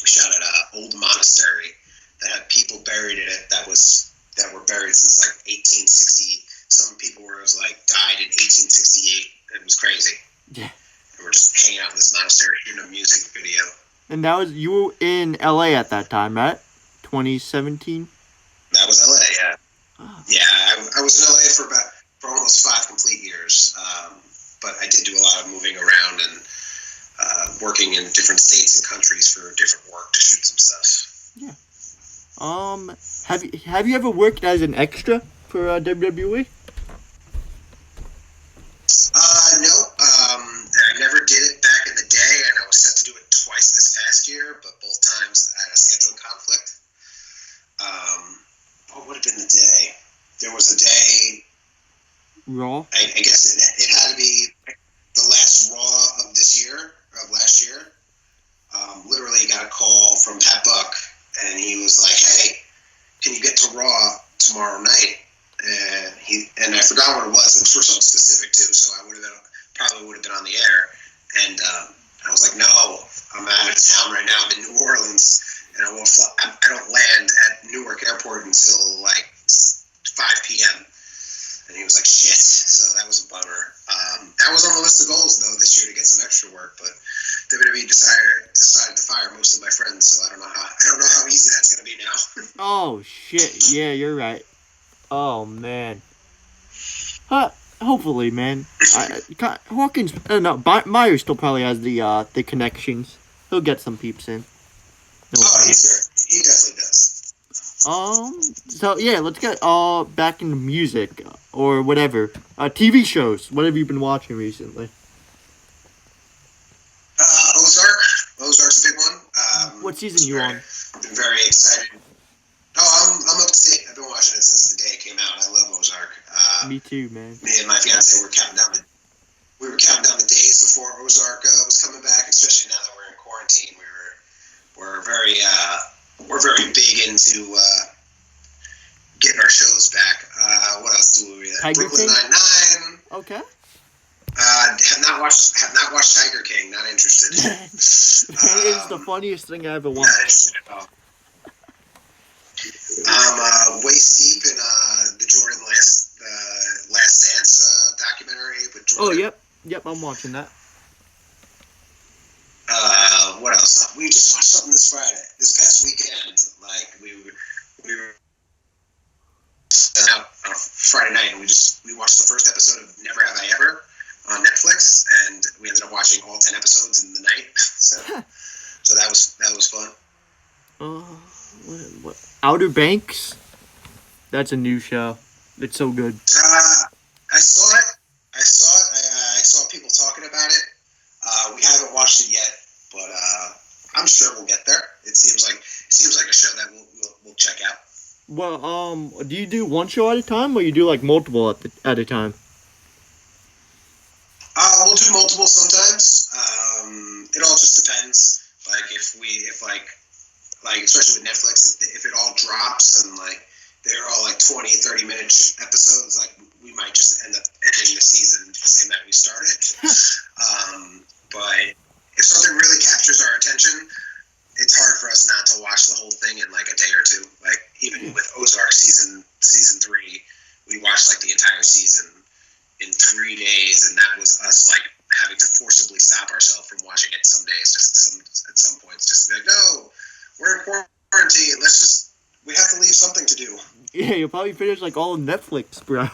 Speaker 2: We shot at an old monastery that had people buried in it that were buried since like 1860. Some people died in 1868. It was crazy.
Speaker 1: Yeah.
Speaker 2: And we're just hanging out in this monastery shooting a music video.
Speaker 1: And you were in LA at that time, right? 2017?
Speaker 2: That was LA, yeah.
Speaker 1: Oh.
Speaker 2: Yeah, I was in LA for almost 5 complete years. But I did do a lot of moving around and working in different states and countries for different work to shoot some stuff.
Speaker 1: Yeah. Have you ever worked as an extra for WWE?
Speaker 2: No. I never did it back in the day, and I was set to do it
Speaker 1: Raw?
Speaker 2: I guess it had to be the last Raw of last year. Literally got a call from Pat Buck, and he was like, "Hey, can you get to Raw tomorrow night?" And I forgot what it was. It was for something specific too, so I probably would have been on the air. And I was like, "No, I'm out of town right now. I'm in New Orleans, and I don't land at Newark Airport until like 5 p.m." And he was like, "Shit." So that was a bummer. That was on the list of goals though this year to get some extra work, but WWE decided to fire most of my friends, so I don't know how easy that's gonna be now.
Speaker 1: Oh shit! Yeah, you're right. Oh man. Hopefully, man. Hawkins, Myers still probably has the connections. He'll get some peeps in.
Speaker 2: He definitely does.
Speaker 1: So yeah, let's get back into music or whatever. TV shows. What have you been watching recently?
Speaker 2: Ozark's a big one.
Speaker 1: What season you on?
Speaker 2: Been very excited. Oh, I'm up to date. I've been watching it since the day it came out. I love Ozark.
Speaker 1: Me too, man.
Speaker 2: Me and my fiance were counting down the days before Ozark was coming back. Especially now that we're in quarantine, we're very big into getting our shows back. What else do we? Brooklyn Nine-Nine.
Speaker 1: Okay.
Speaker 2: Have not watched Tiger King. Not interested.
Speaker 1: That is the funniest thing I ever watched.
Speaker 2: Not interested at all. I'm waist deep in the Jordan Last Dance documentary with Jordan.
Speaker 1: Oh, yep, I'm watching that.
Speaker 2: What else? We just watched something this past weekend. Like we were out on Friday night, and we watched the first episode of Never Have I Ever on Netflix, and we ended up watching all 10 episodes in the night. So that was fun.
Speaker 1: What? Outer Banks? That's a new show. It's so good.
Speaker 2: I saw it. I saw people talking about it. We haven't watched it yet, but I'm sure we'll get there. It seems like a show that we'll check out.
Speaker 1: Well, do you do one show at a time, or you do like multiple at a time?
Speaker 2: We'll do multiple sometimes. It all just depends. Like if especially with Netflix, if it all drops and like they're all like 20, 30-minute episodes, like we might just end up ending the season the same night we started. But if something really captures our attention, it's hard for us not to watch the whole thing in like a day or two. Like even with Ozark season 3, we watched like the entire season in 3 days, and that was us like having to forcibly stop ourselves from watching it some days, at some points, just to be like, no, we're in quarantine. We have to leave something to do.
Speaker 1: Yeah, you'll probably finish like all of Netflix, bro.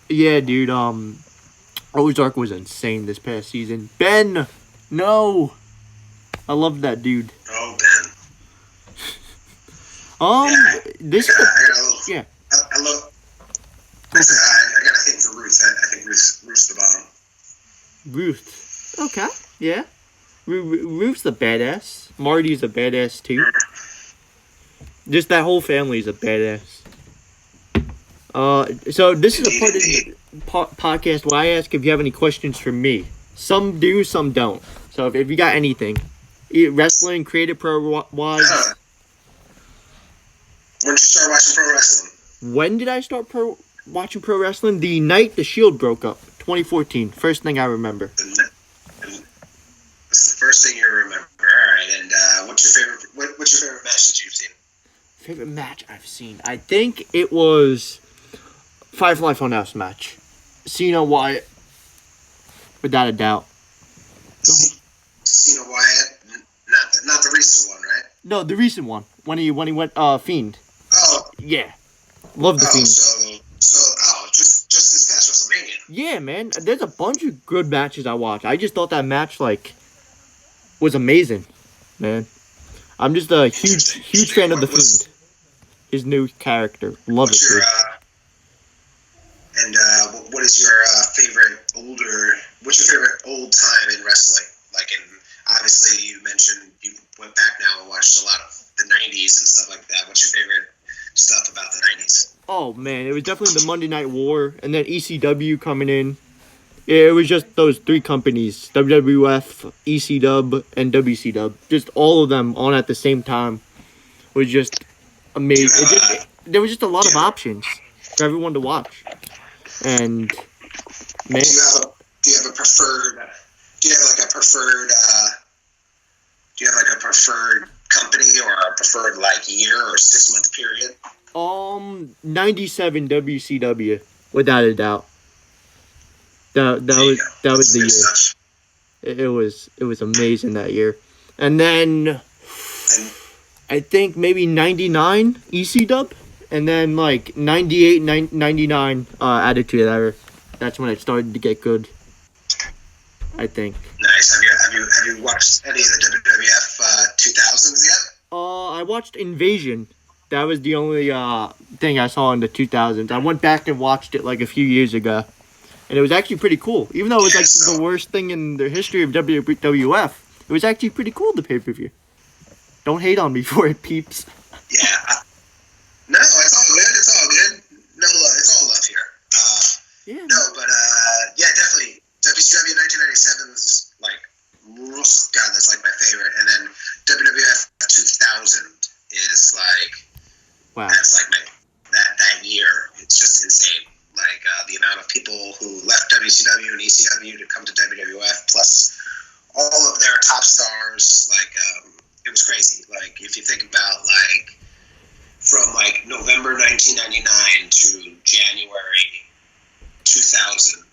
Speaker 1: Yeah, dude. Ozark was insane this past season. Ben, no, I love that dude.
Speaker 2: Oh, Ben.
Speaker 1: This.
Speaker 2: I love. I got a thing for Ruth. I think Ruth's the bomb.
Speaker 1: Ruth. Okay. Yeah. Ruth's a badass. Marty's a badass too. Just that whole family's a badass. So this is a part of the podcast where I ask if you have any questions for me. Some do, some don't. So if you got anything, wrestling, creative pro wise.
Speaker 2: When did you start watching pro wrestling?
Speaker 1: When did I start watching pro wrestling? The night the Shield broke up, 2014. First thing I remember.
Speaker 2: That's the first thing you remember. All right, and what's your favorite match that you've seen?
Speaker 1: Favorite match I've seen? I think it was Firefly Funhouse match. Cena Wyatt, without a doubt.
Speaker 2: Cena Wyatt, not the recent one, right?
Speaker 1: No, the recent one when he went Fiend.
Speaker 2: Oh.
Speaker 1: Yeah, love the Fiend.
Speaker 2: Just this past WrestleMania.
Speaker 1: Yeah, man. There's a bunch of good matches I watched. I just thought that match was amazing, man. I'm just a huge fan of the Fiend. His new character, love it.
Speaker 2: What is your What's your favorite old time in wrestling? Like obviously you mentioned you went back now and watched a lot of the 90s and stuff like that. What's your favorite stuff about the 90s.
Speaker 1: Oh, man, it was definitely the Monday Night War, and then ECW coming in. It was just those three companies, WWF, ECW, and WCW. Just all of them on at the same time was just amazing. There was just a lot of options for everyone to watch. And, man.
Speaker 2: Do you have a preferred... Do you have like a preferred company or a preferred like year or 6 month period?
Speaker 1: 97 WCW, without a doubt. That was the year. It was amazing that year. And then I think maybe 99 ECW, and then like 98, 99 Attitude Era. That's when it started to get good, I think.
Speaker 2: Nice. Have you watched any of the WWF 2000s yet?
Speaker 1: I watched Invasion. That was the only thing I saw in the 2000s. I went back and watched it like a few years ago, and it was actually pretty cool. Even though it was like the worst thing in the history of WWF, it was actually pretty cool, the pay-per-view. Don't hate on me for it, peeps.
Speaker 2: Yeah. No, it's all good. It's all good. No love. It's all love here.
Speaker 1: Yeah.
Speaker 2: No, but yeah, definitely. WCW 1997's like, God, that's like my favorite. And then WWF 2000 is like,
Speaker 1: wow.
Speaker 2: That's like that year. It's just insane. Like the amount of people who left WCW and ECW to come to WWF, plus all of their top stars. Like it was crazy. Like if you think about like from like November 1999 to January 2000.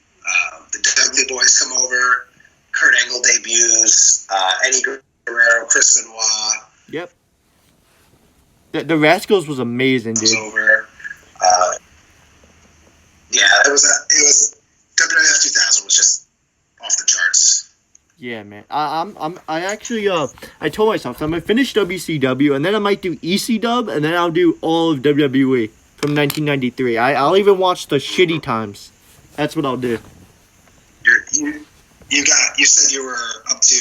Speaker 2: The Dudley Boys come over, Kurt Angle debuts, Eddie Guerrero, Chris Benoit.
Speaker 1: Yep. The Rascals was amazing, dude.
Speaker 2: Over. Yeah, it was WWF 2000 was just off the charts.
Speaker 1: Yeah, man. I actually I told myself I'm gonna finish WCW, and then I might do ECW, and then I'll do all of WWE from 1993. I'll even watch the shitty times. That's what I'll do.
Speaker 2: You said you were up to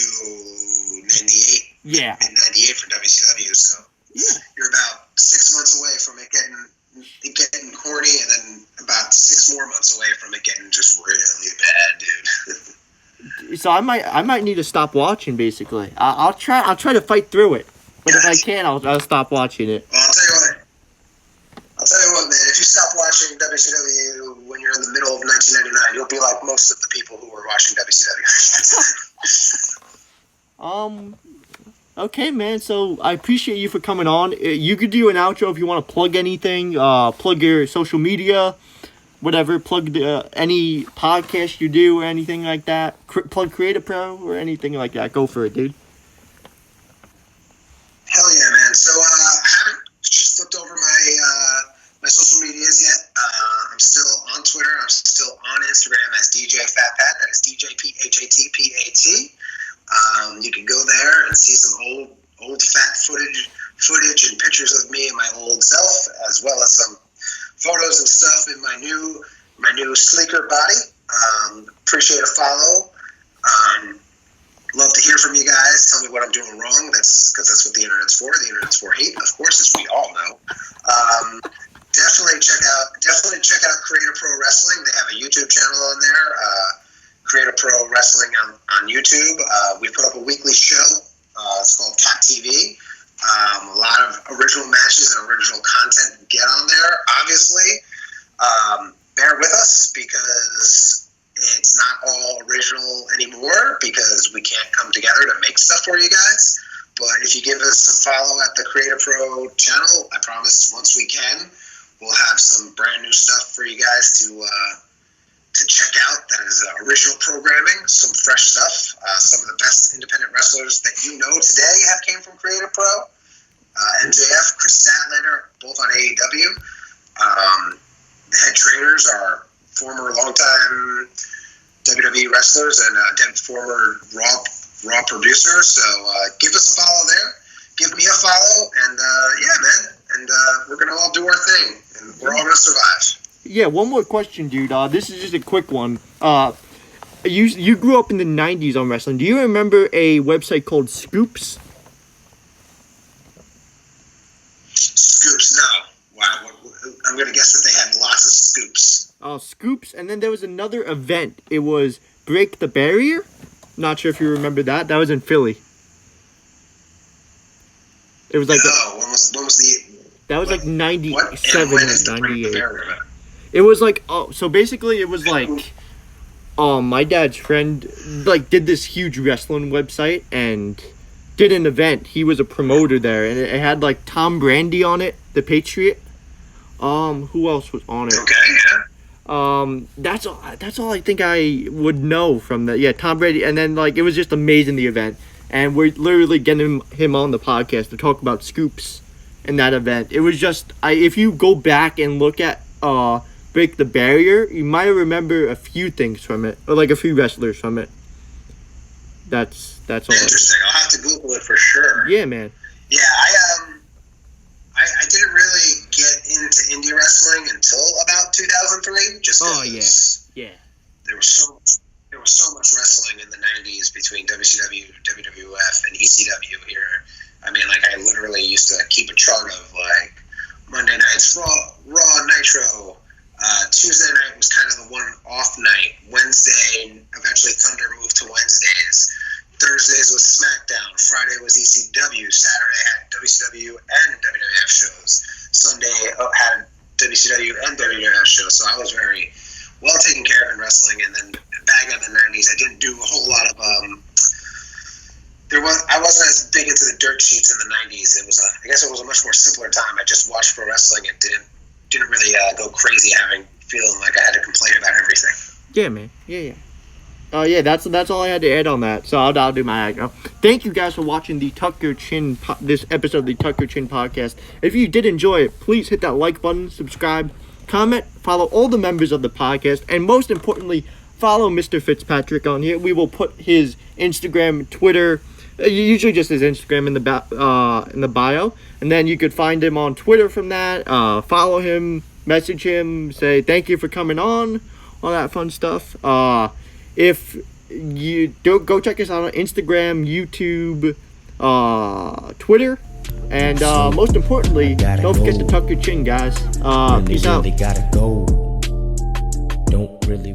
Speaker 2: 98.
Speaker 1: Yeah.
Speaker 2: 98 for WCW, so
Speaker 1: yeah,
Speaker 2: you're about 6 months away from it getting corny, and then about 6 more months away from it getting just really bad, dude.
Speaker 1: So I might need to stop watching. Basically, I'll try to fight through it, but if I can't, I'll stop watching it.
Speaker 2: Well, I'll tell you what, man. If you stop watching WCW when you're in the middle of 1999, you'll be like most of the people who were watching WCW.
Speaker 1: Okay, man. So I appreciate you for coming on. You could do an outro if you want to plug anything. Plug your social media, whatever. Plug any podcast you do or anything like that. Plug Creative Pro or anything like that. Go for it, dude.
Speaker 2: Hell yeah, man. So I haven't flipped over my social medias yet. I'm still on Twitter. I'm still on Instagram as DJ FatPat. That is DJ PHATPAT. You can go there and see some old fat footage and pictures of me and my old self, as well as some photos and stuff in my new sleeker body. Appreciate a follow. Love to hear from you guys. Tell me what I'm doing wrong. That's what the internet's for. The internet's for hate, of course, as we all know. Definitely check out Creative Pro Wrestling. They have a YouTube channel on there. Creative Pro Wrestling on YouTube. We put up a weekly show. It's called Cat TV. A lot of original matches and original content get on there. Obviously, bear with us because it's not all original anymore because we can't come together to make stuff for you guys. But if you give us a follow at the Creative Pro channel, I promise once we can, we'll have some brand new stuff for you guys to check out. That is original programming, some fresh stuff. Some of the best independent wrestlers that you know today have came from Creative Pro. MJF, Chris Statlander, both on AEW. The head trainers are former longtime WWE wrestlers and former Raw producers. So give us a follow there. Give me a follow, and yeah, man. And we're gonna all do our thing, and we're all gonna survive.
Speaker 1: Yeah, one more question, dude. This is just a quick one. You grew up in the 90s on wrestling. Do you remember a website called Scoops?
Speaker 2: Scoops, no. Wow, I'm gonna guess that they had lots of scoops.
Speaker 1: Scoops, and then there was another event. It was Break the Barrier. Not sure if you remember that. That was in Philly. It was like
Speaker 2: when was the?
Speaker 1: That was like 97
Speaker 2: or
Speaker 1: or 98. It was like, so basically it was like, my dad's friend like did this huge wrestling website and did an event. He was a promoter there, and it had like Tom Brady on it, the Patriot. Who else was on it?
Speaker 2: Okay, yeah.
Speaker 1: That's all I think I would know from that. Yeah, Tom Brady, and then like it was just amazing, the event, and we're literally getting him on the podcast to talk about scoops in that event. It was just, if you go back and look at Break the Barrier, you might remember a few things from it, or like a few wrestlers from it. That's all.
Speaker 2: Interesting. I'll have to Google it for sure.
Speaker 1: Yeah, man.
Speaker 2: Yeah, I didn't really get into indie wrestling until about 2003. Just
Speaker 1: yeah.
Speaker 2: There was so much wrestling in the 90s between WCW, WWF, and ECW here. I mean, like, I literally used to keep a chart of, like, Monday nights Raw Nitro. Tuesday night was kind of the one-off night. Wednesday, eventually Thunder moved to Wednesdays. Thursdays was SmackDown. Friday was ECW. Saturday had WCW and WWF shows. Sunday had WCW and WWF shows. So I was very well taken care of in wrestling. And then back in the 90s, I didn't do a whole lot of I wasn't as big into the dirt sheets in the 90s. I guess it was a much more simpler time. I just watched pro wrestling and didn't really go crazy feeling like I had to complain about everything.
Speaker 1: Yeah, man. Yeah. Yeah, that's all I had to add on that. So I'll do my act now. Thank you guys for watching the Tucker Chin this episode of the Tucker Chin podcast. If you did enjoy it, please hit that like button, subscribe, comment, follow all the members of the podcast, and most importantly, follow Mr. Fitzpatrick on here. We will put his Instagram, Twitter, usually just his Instagram in the bio, and then you could find him on Twitter from that. Follow him, message him, say thank you for coming on, all that fun stuff. If you don't, go check us out on Instagram, YouTube, Twitter, and most importantly, don't forget to tuck your chin, guys. Peace out.
Speaker 3: Gotta go. Don't really